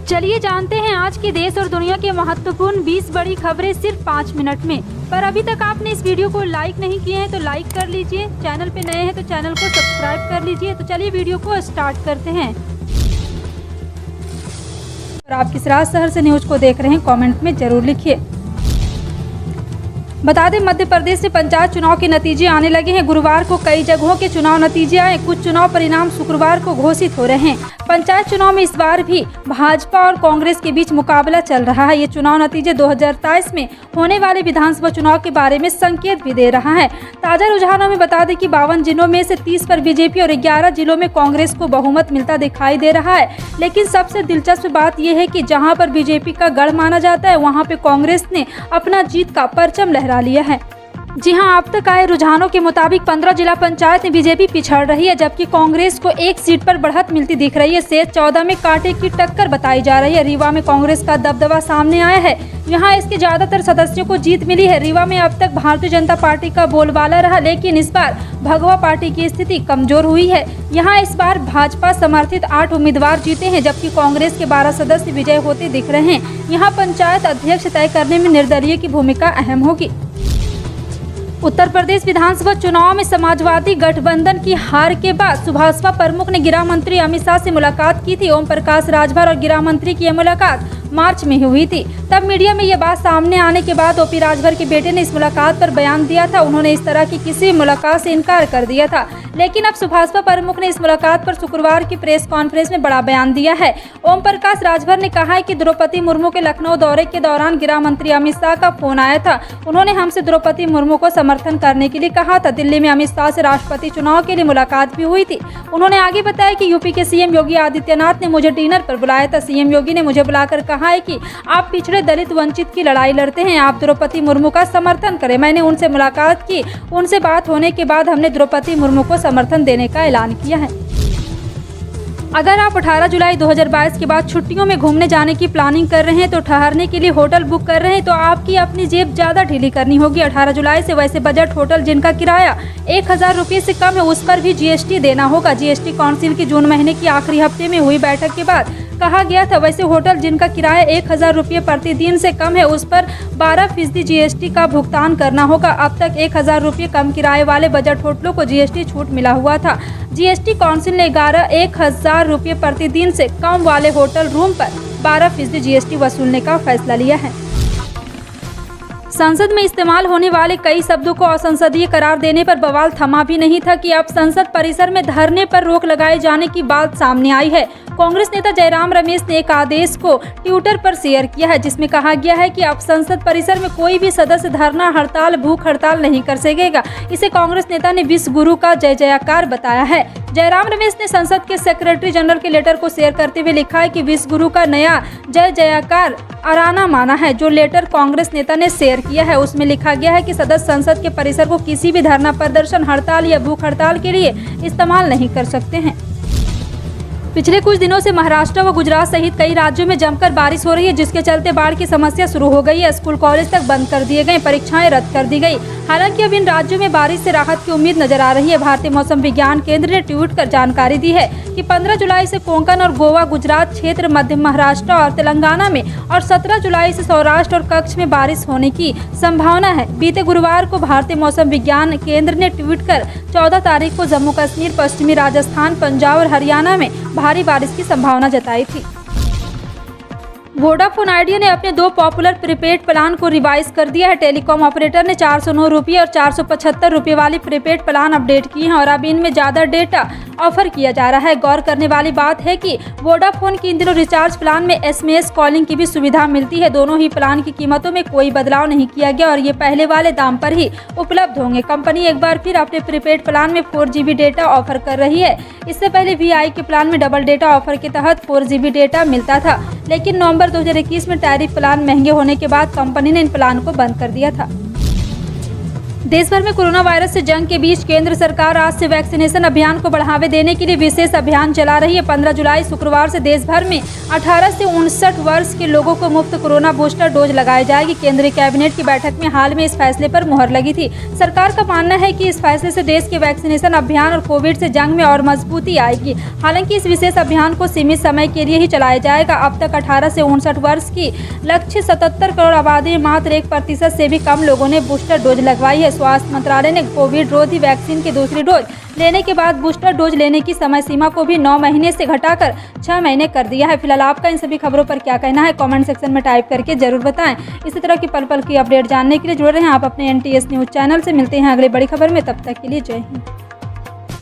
चलिए जानते हैं आज के देश और दुनिया के महत्वपूर्ण 20 बड़ी खबरें सिर्फ 5 मिनट में। पर अभी तक आपने इस वीडियो को लाइक नहीं किए हैं तो लाइक कर लीजिए, चैनल पे नए हैं तो चैनल को सब्सक्राइब कर लीजिए। तो चलिए वीडियो को स्टार्ट करते हैं। और आप किस राज शहर से न्यूज को देख रहे हैं कमेंट में जरूर लिखिए। बता दें, मध्य प्रदेश में पंचायत चुनाव के नतीजे आने लगे हैं। गुरुवार को कई जगहों के चुनाव नतीजे आए। कुछ चुनाव परिणाम शुक्रवार को घोषित हो रहे हैं। पंचायत चुनाव में इस बार भी भाजपा और कांग्रेस के बीच मुकाबला चल रहा है। ये चुनाव नतीजे 2023 में होने वाले विधानसभा चुनाव के बारे में संकेत भी दे रहा है। ताजा रुझानों में बता दें कि 52 जिलों में से 30 पर बीजेपी और 11 जिलों में कांग्रेस को बहुमत मिलता दिखाई दे रहा है। लेकिन सबसे दिलचस्प बात यह है कि जहाँ पर बीजेपी का गढ़ माना जाता है, वहाँ पे कांग्रेस ने अपना जीत का परचम लहरा लिया है। जी हां, अब तक आए रुझानों के मुताबिक 15 जिला पंचायत में बीजेपी पिछड़ रही है, जबकि कांग्रेस को एक सीट पर बढ़त मिलती दिख रही है। शेष 14 में कांटे की टक्कर बताई जा रही है। रीवा में कांग्रेस का दबदबा सामने आया है। यहां इसके ज्यादातर सदस्यों को जीत मिली है। रीवा में अब तक भारतीय जनता पार्टी का बोलबाला रहा, लेकिन इस बार भगवा पार्टी की स्थिति कमजोर हुई है। यहाँ इस बार भाजपा समर्थित 8 उम्मीदवार जीते हैं, जबकि कांग्रेस के 12 सदस्य विजय होते दिख रहे हैं। यहाँ पंचायत अध्यक्ष तय करने में निर्दलीय की भूमिका अहम होगी। उत्तर प्रदेश विधानसभा चुनाव में समाजवादी गठबंधन की हार के बाद सुभाषपा प्रमुख ने गृह मंत्री अमित शाह से मुलाकात की थी। ओम प्रकाश राजभर और गृह मंत्री की यह मुलाकात मार्च में हुई थी। तब मीडिया में यह बात सामने आने के बाद ओपी राजभर के बेटे ने इस मुलाकात पर बयान दिया था। उन्होंने इस तरह की किसी मुलाकात से इनकार कर दिया था। लेकिन अब सुभाषपा प्रमुख ने इस मुलाकात पर शुक्रवार की प्रेस कॉन्फ्रेंस में बड़ा बयान दिया है। ओम प्रकाश राजभर ने कहा है कि द्रौपदी मुर्मू के लखनऊ दौरे के दौरान गृह मंत्री अमित शाह का फोन आया था। उन्होंने हमसे द्रौपदी मुर्मू को समर्थन करने के लिए कहा था। दिल्ली में अमित शाह से राष्ट्रपति चुनाव के लिए मुलाकात भी हुई थी। उन्होंने आगे बताया कि यूपी के सीएम योगी आदित्यनाथ ने मुझे डिनर पर बुलाया था। सीएम योगी ने मुझे बुलाकर कहा है कि आप पिछड़े दलित वंचित की लड़ाई लड़ते हैं, आप द्रौपदी मुर्मू का समर्थन करें। मैंने उनसे मुलाकात की। उनसे बात होने के बाद हमने द्रौपदी मुर्मू को समर्थन देने का ऐलान किया है। अगर आप 18 जुलाई 2022 के बाद छुट्टियों में घूमने जाने की प्लानिंग कर रहे हैं तो ठहरने के लिए होटल बुक कर रहे हैं तो आपकी अपनी जेब ज़्यादा ढीली करनी होगी। 18 जुलाई से वैसे बजट होटल जिनका किराया 1000 रुपये से कम है उस पर भी जीएसटी देना होगा। जीएसटी काउंसिल की जून महीने की आखिरी हफ्ते में हुई बैठक के बाद कहा गया था। वैसे होटल जिनका किराया 1000 रुपये प्रतिदिन से कम है उस पर 12% जीएसटी का भुगतान करना होगा। अब तक 1000 रुपये कम किराए वाले बजट होटलों को जीएसटी छूट मिला हुआ था। जीएसटी काउंसिल ने 1000 रुपये प्रतिदिन से कम वाले होटल रूम पर 12% जीएसटी वसूलने का फैसला लिया है। संसद में इस्तेमाल होने वाले कई शब्दों को असंसदीय करार देने पर बवाल थमा भी नहीं था कि अब संसद परिसर में धरने पर रोक लगाए जाने की बात सामने आई है। कांग्रेस नेता जयराम रमेश ने एक आदेश को ट्विटर पर शेयर किया है, जिसमें कहा गया है कि अब संसद परिसर में कोई भी सदस्य धरना, हड़ताल, भूख हड़ताल नहीं कर सकेगा। इसे कांग्रेस नेता ने विश्व गुरु का जय जयकार बताया है। जयराम रमेश ने संसद के सेक्रेटरी जनरल के लेटर को शेयर करते हुए लिखा है कि विश्व गुरु का नया जय जयकार आराना माना है। जो लेटर कांग्रेस नेता ने शेयर किया है उसमें लिखा गया है कि सदस्य संसद के परिसर को किसी भी धरना, प्रदर्शन, हड़ताल या भूख हड़ताल के लिए इस्तेमाल नहीं कर सकते हैं। पिछले कुछ दिनों से महाराष्ट्र व गुजरात सहित कई राज्यों में जमकर बारिश हो रही है, जिसके चलते बाढ़ की समस्या शुरू हो गई है। स्कूल कॉलेज तक बंद कर दिए गए, परीक्षाएं रद्द कर दी गई। हालांकि अब इन राज्यों में बारिश से राहत की उम्मीद नजर आ रही है। भारतीय मौसम विज्ञान केंद्र ने ट्वीट कर जानकारी दी है कि 15 जुलाई से कोंकण और गोवा, गुजरात क्षेत्र, मध्य महाराष्ट्र और तेलंगाना में और 17 जुलाई से सौराष्ट्र और कच्छ में बारिश होने की संभावना है। बीते गुरुवार को भारतीय मौसम विज्ञान केंद्र ने ट्वीट कर 14 तारीख को जम्मू कश्मीर, पश्चिमी राजस्थान, पंजाब और हरियाणा में भारी बारिश की संभावना जताई थी। वोडाफोन आइडिया ने अपने 2 पॉपुलर प्रीपेड प्लान को रिवाइज कर दिया है। टेलीकॉम ऑपरेटर ने 409 रुपये और 475 रुपये वाली प्रीपेड प्लान अपडेट किए हैं और अब इनमें ज़्यादा डेटा ऑफर किया जा रहा है। गौर करने वाली बात है कि वोडाफोन की इन दिनों रिचार्ज प्लान में SMS कॉलिंग की भी सुविधा मिलती है। दोनों ही प्लान की कीमतों में कोई बदलाव नहीं किया गया और ये पहले वाले दाम पर ही उपलब्ध होंगे। कंपनी एक बार फिर अपने प्रीपेड प्लान में 4 GB डेटा ऑफर कर रही है। इससे पहले VI के प्लान में डबल डेटा ऑफर के तहत 4 GB डेटा मिलता था, लेकिन नवंबर 2021 में टैरिफ प्लान महंगे होने के बाद कंपनी ने इन प्लान को बंद कर दिया था। देश भर में कोरोना वायरस से जंग के बीच केंद्र सरकार आज से वैक्सीनेशन अभियान को बढ़ावा देने के लिए विशेष अभियान चला रही है। 15 जुलाई शुक्रवार से देश भर में 18 से 59 वर्ष के लोगों को मुफ्त कोरोना बूस्टर डोज लगाई जाएगी। केंद्रीय कैबिनेट की बैठक में हाल में इस फैसले पर मुहर लगी थी। सरकार का मानना है कि इस फैसले से देश के वैक्सीनेशन अभियान और कोविड से जंग में और मजबूती आएगी। हालांकि इस विशेष अभियान को सीमित समय के लिए ही चलाया जाएगा। अब तक 18 से 59 वर्ष की लक्ष्य 77 करोड़ आबादी में मात्र 1% से भी कम लोगों ने बूस्टर डोज लगवाई है। स्वास्थ्य मंत्रालय ने कोविड रोधी वैक्सीन की दूसरी डोज लेने के बाद बूस्टर डोज लेने की समय सीमा को भी 9 महीने से घटाकर 6 महीने कर दिया है। फिलहाल आपका इन सभी खबरों पर क्या कहना है, कमेंट सेक्शन में टाइप करके जरूर बताएं। इसी तरह की पल पल की अपडेट जानने के लिए जुड़े रहें आप अपने NTS न्यूज चैनल से। मिलते हैं अगली बड़ी खबर में, तब तक के लिए जय हिंद।